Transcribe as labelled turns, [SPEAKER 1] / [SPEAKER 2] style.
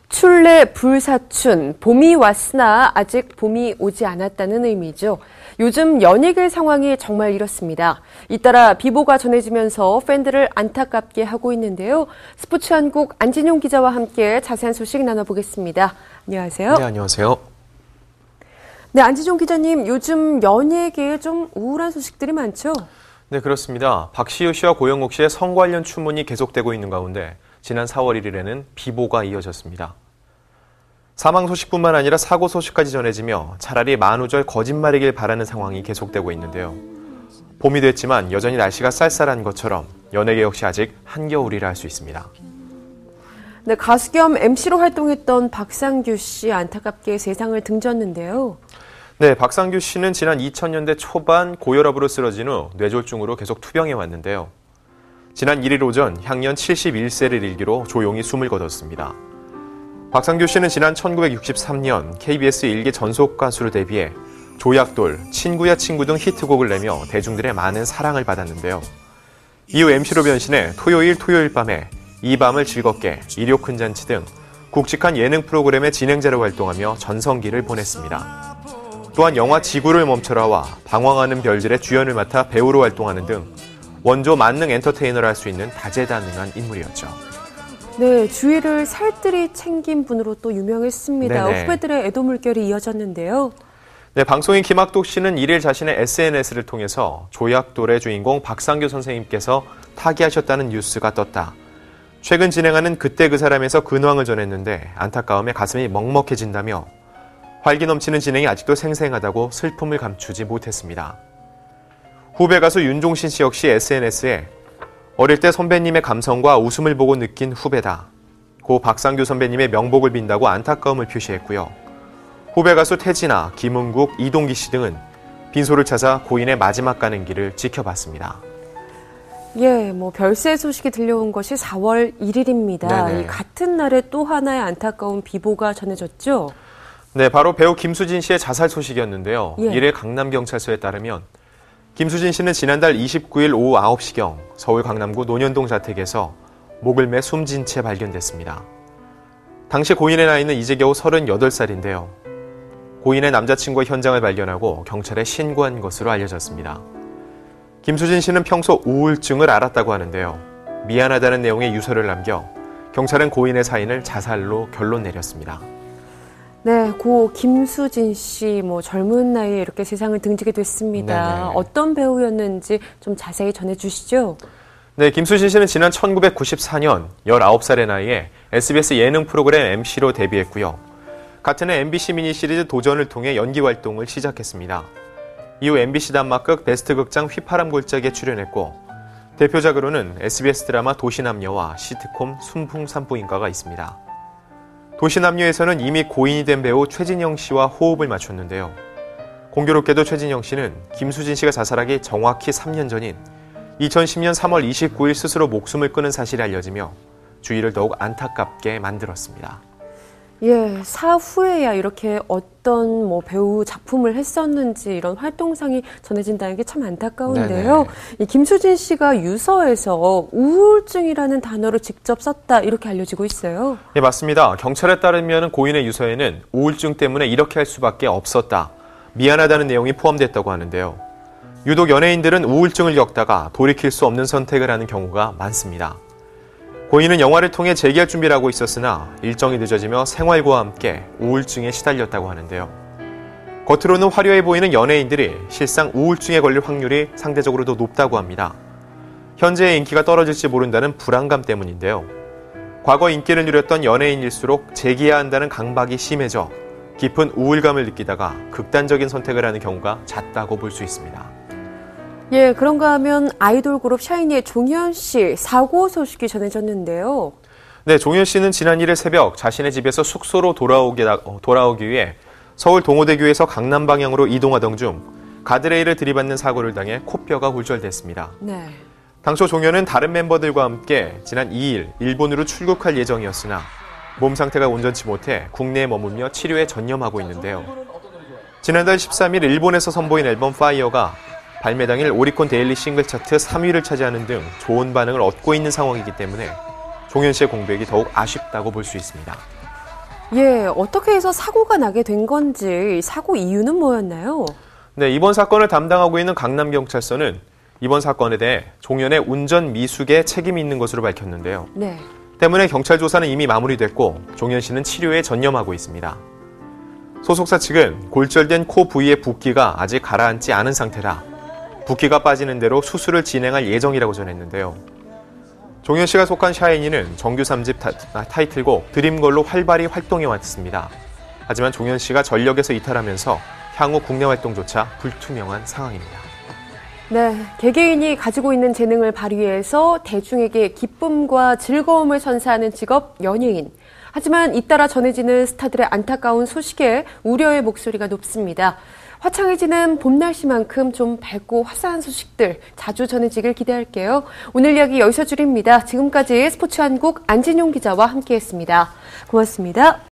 [SPEAKER 1] 출래 불사춘, 봄이 왔으나 아직 봄이 오지 않았다는 의미죠. 요즘 연예계 상황이 정말 이렇습니다. 잇따라 비보가 전해지면서 팬들을 안타깝게 하고 있는데요. 스포츠한국 안진용 기자와 함께 자세한 소식 나눠보겠습니다. 안녕하세요.
[SPEAKER 2] 네, 안녕하세요.
[SPEAKER 1] 네, 안진용 기자님, 요즘 연예계에 좀 우울한 소식들이 많죠?
[SPEAKER 2] 네, 그렇습니다. 박시우 씨와 고영욱 씨의 성 관련 추문이 계속되고 있는 가운데 지난 4월 1일에는 비보가 이어졌습니다. 사망 소식뿐만 아니라 사고 소식까지 전해지며 차라리 만우절 거짓말이길 바라는 상황이 계속되고 있는데요. 봄이 됐지만 여전히 날씨가 쌀쌀한 것처럼 연예계 역시 아직 한겨울이라 할 수 있습니다.
[SPEAKER 1] 네, 가수 겸 MC로 활동했던 박상규 씨 안타깝게 세상을 등졌는데요.
[SPEAKER 2] 네, 박상규 씨는 지난 2000년대 초반 고혈압으로 쓰러진 후 뇌졸중으로 계속 투병해 왔는데요. 지난 1일 오전 향년 71세를 일기로 조용히 숨을 거뒀습니다. 박상규 씨는 지난 1963년 KBS 일기 전속 가수로 데뷔해 조약돌, 친구야 친구 등 히트곡을 내며 대중들의 많은 사랑을 받았는데요. 이후 MC로 변신해 토요일 밤에 이 밤을 즐겁게, 일요 큰 잔치 등 굵직한 예능 프로그램의 진행자로 활동하며 전성기를 보냈습니다. 또한 영화 지구를 멈춰라와 방황하는 별들의 주연을 맡아 배우로 활동하는 등 원조 만능 엔터테이너를 할 수 있는 다재다능한 인물이었죠.
[SPEAKER 1] 네, 주위를 살뜰히 챙긴 분으로 또 유명했습니다.
[SPEAKER 2] 네네.
[SPEAKER 1] 후배들의 애도 물결이 이어졌는데요.
[SPEAKER 2] 네, 방송인 김학독 씨는 1일 자신의 SNS를 통해서 조약돌의 주인공 박상규 선생님께서 타계하셨다는 뉴스가 떴다. 최근 진행하는 그때 그 사람에서 근황을 전했는데 안타까움에 가슴이 먹먹해진다며 활기 넘치는 진행이 아직도 생생하다고 슬픔을 감추지 못했습니다. 후배 가수 윤종신 씨 역시 SNS에 어릴 때 선배님의 감성과 웃음을 보고 느낀 후배다. 고 박상규 선배님의 명복을 빈다고 안타까움을 표시했고요. 후배 가수 태진아, 김은국, 이동기 씨 등은 빈소를 찾아 고인의 마지막 가는 길을 지켜봤습니다.
[SPEAKER 1] 예, 별세 소식이 들려온 것이 4월 1일입니다.
[SPEAKER 2] 네네.
[SPEAKER 1] 이 같은 날에 또 하나의 안타까운 비보가 전해졌죠?
[SPEAKER 2] 네, 바로 배우 김수진 씨의 자살 소식이었는데요.
[SPEAKER 1] 예.
[SPEAKER 2] 1일 강남경찰서에 따르면 김수진 씨는 지난달 29일 오후 9시경 서울 강남구 논현동 자택에서 목을 매 숨진 채 발견됐습니다. 당시 고인의 나이는 이제 겨우 38살인데요. 고인의 남자친구가 현장을 발견하고 경찰에 신고한 것으로 알려졌습니다. 김수진 씨는 평소 우울증을 앓았다고 하는데요. 미안하다는 내용의 유서를 남겨 경찰은 고인의 사인을 자살로 결론 내렸습니다.
[SPEAKER 1] 네, 고 김수진 씨 젊은 나이에 이렇게 세상을 등지게 됐습니다.
[SPEAKER 2] 네네.
[SPEAKER 1] 어떤 배우였는지 좀 자세히 전해주시죠.
[SPEAKER 2] 네, 김수진 씨는 지난 1994년 19살의 나이에 SBS 예능 프로그램 MC로 데뷔했고요. 같은 해 MBC 미니 시리즈 도전을 통해 연기 활동을 시작했습니다. 이후 MBC 단막극 베스트 극장 휘파람 골짜기에 출연했고 대표작으로는 SBS 드라마 도시남녀와 시트콤 순풍산부인과가 있습니다. 도시남녀에서는 이미 고인이 된 배우 최진영 씨와 호흡을 맞췄는데요. 공교롭게도 최진영 씨는 김수진 씨가 자살하기 정확히 3년 전인 2010년 3월 29일 스스로 목숨을 끊은 사실이 알려지며 주위를 더욱 안타깝게 만들었습니다.
[SPEAKER 1] 예, 사후에야 이렇게 어떤 배우 작품을 했었는지 이런 활동상이 전해진다는 게 참 안타까운데요. 이 김수진 씨가 유서에서 우울증이라는 단어를 직접 썼다 이렇게 알려지고 있어요.
[SPEAKER 2] 예, 맞습니다. 경찰에 따르면 고인의 유서에는 우울증 때문에 이렇게 할 수밖에 없었다. 미안하다는 내용이 포함됐다고 하는데요. 유독 연예인들은 우울증을 겪다가 돌이킬 수 없는 선택을 하는 경우가 많습니다. 고인은 영화를 통해 재기할 준비를 하고 있었으나 일정이 늦어지며 생활과 함께 우울증에 시달렸다고 하는데요. 겉으로는 화려해 보이는 연예인들이 실상 우울증에 걸릴 확률이 상대적으로 더 높다고 합니다. 현재의 인기가 떨어질지 모른다는 불안감 때문인데요. 과거 인기를 누렸던 연예인일수록 재기해야 한다는 강박이 심해져 깊은 우울감을 느끼다가 극단적인 선택을 하는 경우가 잦다고 볼 수 있습니다.
[SPEAKER 1] 예, 그런가 하면 아이돌 그룹 샤이니의 종현 씨 사고 소식이 전해졌는데요.
[SPEAKER 2] 네, 종현 씨는 지난 1일 새벽 자신의 집에서 숙소로 돌아오기 위해 서울 동호대교에서 강남 방향으로 이동하던 중 가드레일을 들이받는 사고를 당해 코뼈가 골절됐습니다.
[SPEAKER 1] 네.
[SPEAKER 2] 당초 종현은 다른 멤버들과 함께 지난 2일 일본으로 출국할 예정이었으나 몸 상태가 온전치 못해 국내에 머물며 치료에 전념하고 있는데요. 지난달 13일 일본에서 선보인 앨범 파이어가 발매 당일 오리콘 데일리 싱글 차트 3위를 차지하는 등 좋은 반응을 얻고 있는 상황이기 때문에 종현 씨의 공백이 더욱 아쉽다고 볼 수 있습니다.
[SPEAKER 1] 예, 어떻게 해서 사고가 나게 된 건지 사고 이유는 뭐였나요?
[SPEAKER 2] 네, 이번 사건을 담당하고 있는 강남경찰서는 이번 사건에 대해 종현의 운전 미숙에 책임이 있는 것으로 밝혔는데요.
[SPEAKER 1] 네.
[SPEAKER 2] 때문에 경찰 조사는 이미 마무리됐고 종현 씨는 치료에 전념하고 있습니다. 소속사 측은 골절된 코 부위의 붓기가 아직 가라앉지 않은 상태라 붓기가 빠지는 대로 수술을 진행할 예정이라고 전했는데요. 종현 씨가 속한 샤이니는 정규 3집 타이틀곡 드림걸로 활발히 활동해왔습니다. 하지만 종현 씨가 전력에서 이탈하면서 향후 국내 활동조차 불투명한 상황입니다.
[SPEAKER 1] 네, 개개인이 가지고 있는 재능을 발휘해서 대중에게 기쁨과 즐거움을 선사하는 직업 연예인. 하지만 잇따라 전해지는 스타들의 안타까운 소식에 우려의 목소리가 높습니다. 화창해지는 봄 날씨만큼 좀 밝고 화사한 소식들 자주 전해지길 기대할게요. 오늘 이야기 여기서 줄입니다. 지금까지 스포츠 한국 안진용 기자와 함께했습니다. 고맙습니다.